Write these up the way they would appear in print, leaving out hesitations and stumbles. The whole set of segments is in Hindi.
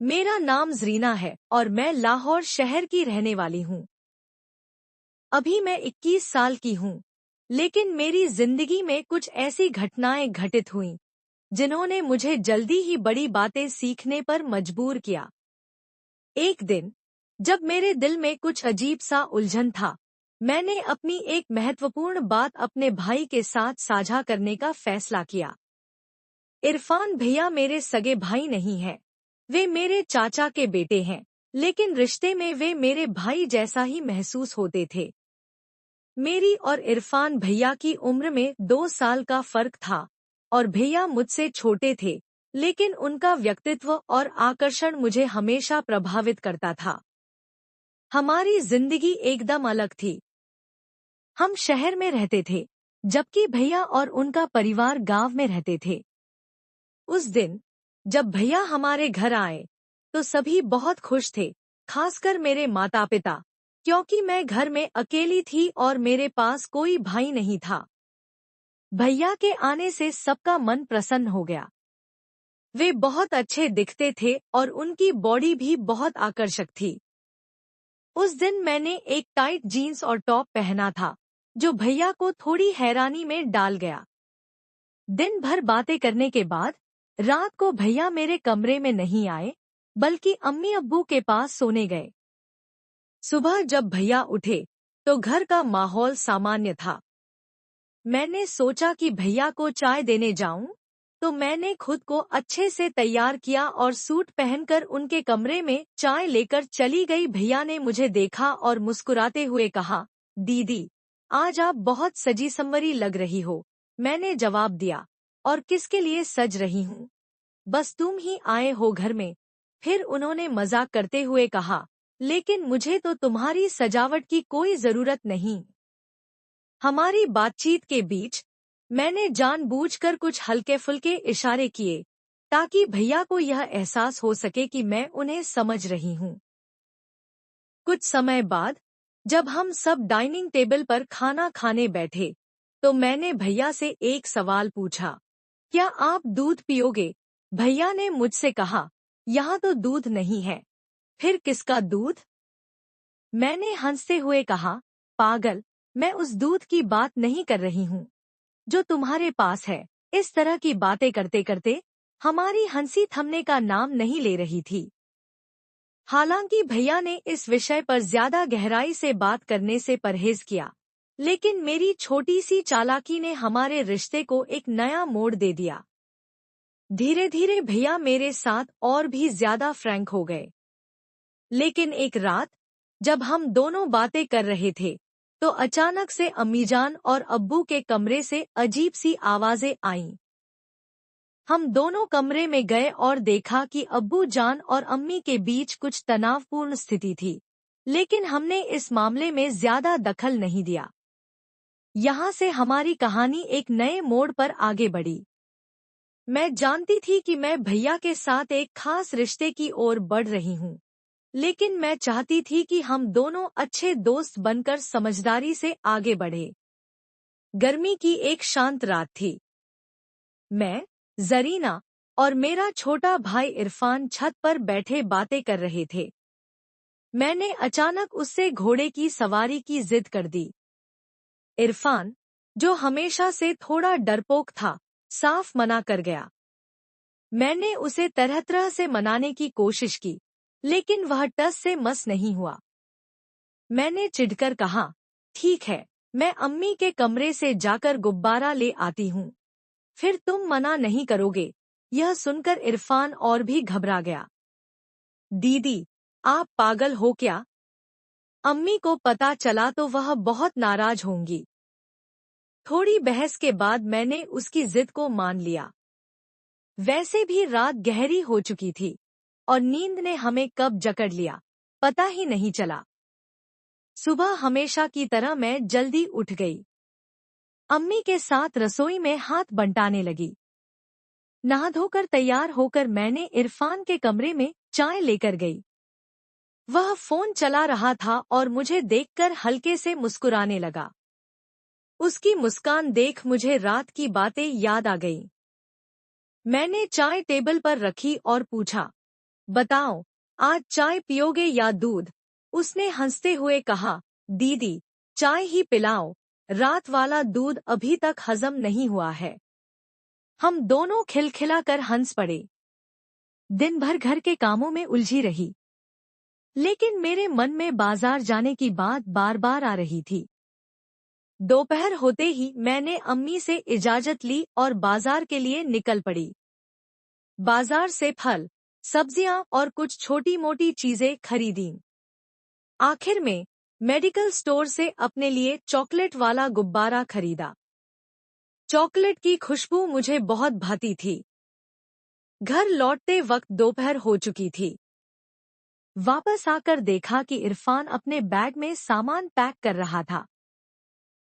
मेरा नाम ज़रीना है और मैं लाहौर शहर की रहने वाली हूँ। अभी मैं 21 साल की हूँ, लेकिन मेरी जिंदगी में कुछ ऐसी घटनाएं घटित हुईं, जिन्होंने मुझे जल्दी ही बड़ी बातें सीखने पर मजबूर किया। एक दिन, जब मेरे दिल में कुछ अजीब सा उलझन था, मैंने अपनी एक महत्वपूर्ण बात अपने भाई के साथ साझा करने का फैसला किया। इरफान भैया मेरे सगे भाई नहीं हैं। वे मेरे चाचा के बेटे हैं, लेकिन रिश्ते में वे मेरे भाई जैसा ही महसूस होते थे। मेरी और इरफान भैया की उम्र में 2 साल का फर्क था और भैया मुझसे छोटे थे, लेकिन उनका व्यक्तित्व और आकर्षण मुझे हमेशा प्रभावित करता था। हमारी जिंदगी एकदम अलग थी। हम शहर में रहते थे, जबकि भैया और उनका परिवार गांव में रहते थे। उस दिन, जब भैया हमारे घर आए, तो सभी बहुत खुश थे, खासकर मेरे माता पिता, क्योंकि मैं घर में अकेली थी और मेरे पास कोई भाई नहीं था। भैया के आने से सबका मन प्रसन्न हो गया। वे बहुत अच्छे दिखते थे और उनकी बॉडी भी बहुत आकर्षक थी। उस दिन मैंने एक टाइट जीन्स और टॉप पहना था, जो भैया को थोड़ी हैरानी में डाल गया। दिन भर बातें करने के बाद रात को भैया मेरे कमरे में नहीं आए, बल्कि अम्मी अब्बू के पास सोने गए। सुबह जब भैया उठे, तो घर का माहौल सामान्य था। मैंने सोचा कि भैया को चाय देने जाऊं, तो मैंने खुद को अच्छे से तैयार किया और सूट पहनकर उनके कमरे में चाय लेकर चली गई। भैया ने मुझे देखा और मुस्कुराते हुए कहा, दीदी, आज आप बहुत सजी संवरी लग रही हो। मैंने जवाब दिया, और किसके लिए सज रही हूँ? बस तुम ही आए हो घर में। फिर उन्होंने मजाक करते हुए कहा, लेकिन मुझे तो तुम्हारी सजावट की कोई जरूरत नहीं। हमारी बातचीत के बीच मैंने जानबूझकर कुछ हल्के फुल्के इशारे किए, ताकि भैया को यह एहसास हो सके कि मैं उन्हें समझ रही हूँ। कुछ समय बाद, जब हम सब डाइनिंग टेबल पर खाना खाने बैठे, तो मैंने भैया से एक सवाल पूछा, क्या आप दूध पियोगे? भैया ने मुझसे कहा, यहाँ तो दूध नहीं है। फिर किसका दूध? मैंने हंसते हुए कहा, पागल, मैं उस दूध की बात नहीं कर रही हूँ जो तुम्हारे पास है। इस तरह की बातें करते करते हमारी हंसी थमने का नाम नहीं ले रही थी। हालांकि भैया ने इस विषय पर ज्यादा गहराई से बात करने से परहेज किया, लेकिन मेरी छोटी सी चालाकी ने हमारे रिश्ते को एक नया मोड़ दे दिया। धीरे धीरे भैया मेरे साथ और भी ज्यादा फ्रैंक हो गए। लेकिन एक रात, जब हम दोनों बातें कर रहे थे, तो अचानक से अम्मीजान और अब्बू के कमरे से अजीब सी आवाजें आईं। हम दोनों कमरे में गए और देखा कि अब्बू जान और अम्मी के बीच कुछ तनावपूर्ण स्थिति थी, लेकिन हमने इस मामले में ज्यादा दखल नहीं दिया। यहाँ से हमारी कहानी एक नए मोड़ पर आगे बढ़ी। मैं जानती थी कि मैं भैया के साथ एक खास रिश्ते की ओर बढ़ रही हूँ, लेकिन मैं चाहती थी कि हम दोनों अच्छे दोस्त बनकर समझदारी से आगे बढ़े। गर्मी की एक शांत रात थी। मैं, ज़रीना और मेरा छोटा भाई इरफान छत पर बैठे बातें कर रहे थे। मैंने अचानक उससे घोड़े की सवारी की जिद कर दी। इरफान, जो हमेशा से थोड़ा डरपोक था, साफ मना कर गया। मैंने उसे तरह तरह से मनाने की कोशिश की, लेकिन वह टस से मस नहीं हुआ। मैंने चिढ़कर कहा, ठीक है, मैं अम्मी के कमरे से जाकर गुब्बारा ले आती हूँ। फिर तुम मना नहीं करोगे? यह सुनकर इरफान और भी घबरा गया। दीदी, आप पागल हो क्या? अम्मी को पता चला तो वह बहुत नाराज होंगी। थोड़ी बहस के बाद मैंने उसकी जिद को मान लिया। वैसे भी रात गहरी हो चुकी थी और नींद ने हमें कब जकड़ लिया, पता ही नहीं चला। सुबह हमेशा की तरह मैं जल्दी उठ गई। अम्मी के साथ रसोई में हाथ बंटाने लगी। नहा धोकर तैयार होकर मैंने इरफान के कमरे में चाय लेकर गई। वह फोन चला रहा था और मुझे देखकर हल्के से मुस्कुराने लगा। उसकी मुस्कान देख मुझे रात की बातें याद आ गईं। मैंने चाय टेबल पर रखी और पूछा, बताओ, आज चाय पियोगे या दूध? उसने हंसते हुए कहा, दीदी, चाय ही पिलाओ, रात वाला दूध अभी तक हजम नहीं हुआ है। हम दोनों खिलखिलाकर हंस पड़े। दिन भर घर के कामों में उलझी रही, लेकिन मेरे मन में बाजार जाने की बात बार बार आ रही थी। दोपहर होते ही मैंने अम्मी से इजाजत ली और बाजार के लिए निकल पड़ी। बाजार से फल, सब्जियां और कुछ छोटी मोटी चीजें खरीदीं। आखिर में मेडिकल स्टोर से अपने लिए चॉकलेट वाला गुब्बारा खरीदा। चॉकलेट की खुशबू मुझे बहुत भाती थी। घर लौटते वक्त दोपहर हो चुकी थी। वापस आकर देखा कि इरफान अपने बैग में सामान पैक कर रहा था।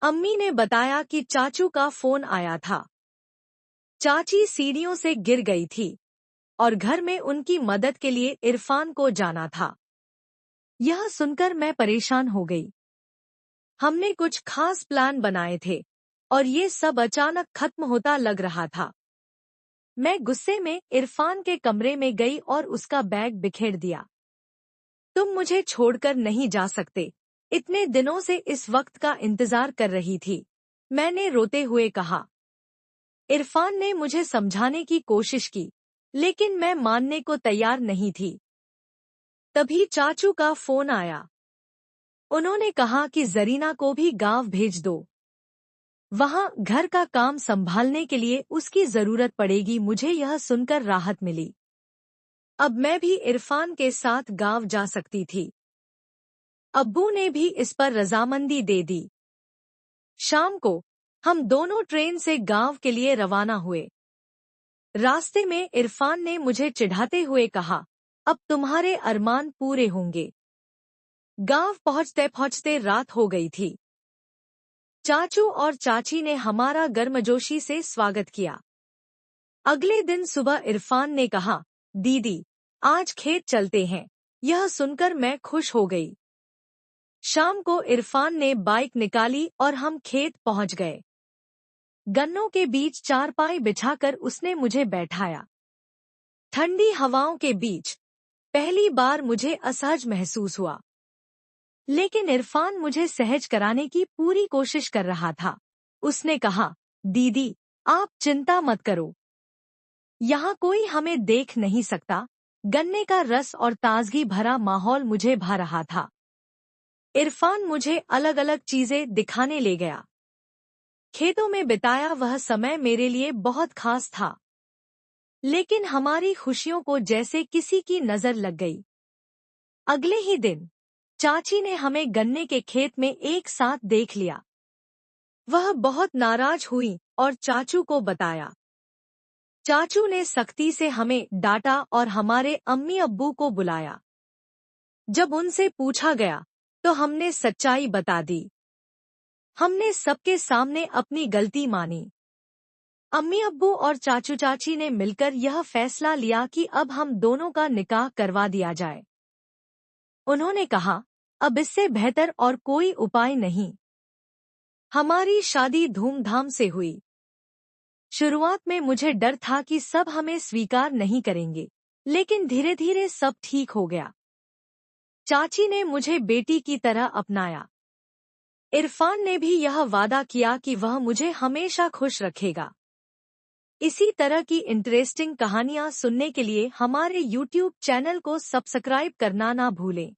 अम्मी ने बताया कि चाचू का फोन आया था। चाची सीढ़ियों से गिर गई थी और घर में उनकी मदद के लिए इरफान को जाना था। यह सुनकर मैं परेशान हो गई। हमने कुछ खास प्लान बनाए थे और ये सब अचानक खत्म होता लग रहा था। मैं गुस्से में इरफान के कमरे में गई और उसका बैग बिखेर दिया। तुम मुझे छोड़कर नहीं जा सकते, इतने दिनों से इस वक्त का इंतजार कर रही थी, मैंने रोते हुए कहा। इरफान ने मुझे समझाने की कोशिश की, लेकिन मैं मानने को तैयार नहीं थी। तभी चाचू का फोन आया। उन्होंने कहा कि जरीना को भी गांव भेज दो। वहां घर का काम संभालने के लिए उसकी जरूरत पड़ेगी। मुझे यह सुनकर राहत मिली। अब मैं भी इरफान के साथ गांव जा सकती थी। अब्बू ने भी इस पर रजामंदी दे दी। शाम को हम दोनों ट्रेन से गांव के लिए रवाना हुए। रास्ते में इरफान ने मुझे चिढ़ाते हुए कहा, अब तुम्हारे अरमान पूरे होंगे। गांव पहुंचते पहुंचते रात हो गई थी। चाचू और चाची ने हमारा गर्मजोशी से स्वागत किया। अगले दिन सुबह इरफान ने कहा, दीदी, आज खेत चलते हैं। यह सुनकर मैं खुश हो गई। शाम को इरफान ने बाइक निकाली और हम खेत पहुंच गए। गन्नों के बीच चारपाई बिछाकर उसने मुझे बैठाया। ठंडी हवाओं के बीच पहली बार मुझे असहज महसूस हुआ, लेकिन इरफान मुझे सहज कराने की पूरी कोशिश कर रहा था। उसने कहा, दीदी, आप चिंता मत करो, यहाँ कोई हमें देख नहीं सकता। गन्ने का रस और ताजगी भरा माहौल मुझे भा रहा था। इरफान मुझे अलग अलग चीजें दिखाने ले गया। खेतों में बिताया वह समय मेरे लिए बहुत खास था, लेकिन हमारी खुशियों को जैसे किसी की नजर लग गई। अगले ही दिन चाची ने हमें गन्ने के खेत में एक साथ देख लिया। वह बहुत नाराज हुई और चाचू को बताया। चाचू ने सख्ती से हमें डांटा और हमारे अम्मी अब्बू को बुलाया। जब उनसे पूछा गया तो हमने सच्चाई बता दी। हमने सबके सामने अपनी गलती मानी। अम्मी अब्बू और चाचू चाची ने मिलकर यह फैसला लिया कि अब हम दोनों का निकाह करवा दिया जाए। उन्होंने कहा, अब इससे बेहतर और कोई उपाय नहीं। हमारी शादी धूमधाम से हुई। शुरुआत में मुझे डर था कि सब हमें स्वीकार नहीं करेंगे, लेकिन धीरे धीरे सब ठीक हो गया। चाची ने मुझे बेटी की तरह अपनाया। इरफान ने भी यह वादा किया कि वह मुझे हमेशा खुश रखेगा। इसी तरह की इंटरेस्टिंग कहानियां सुनने के लिए हमारे YouTube चैनल को सब्सक्राइब करना ना भूलें।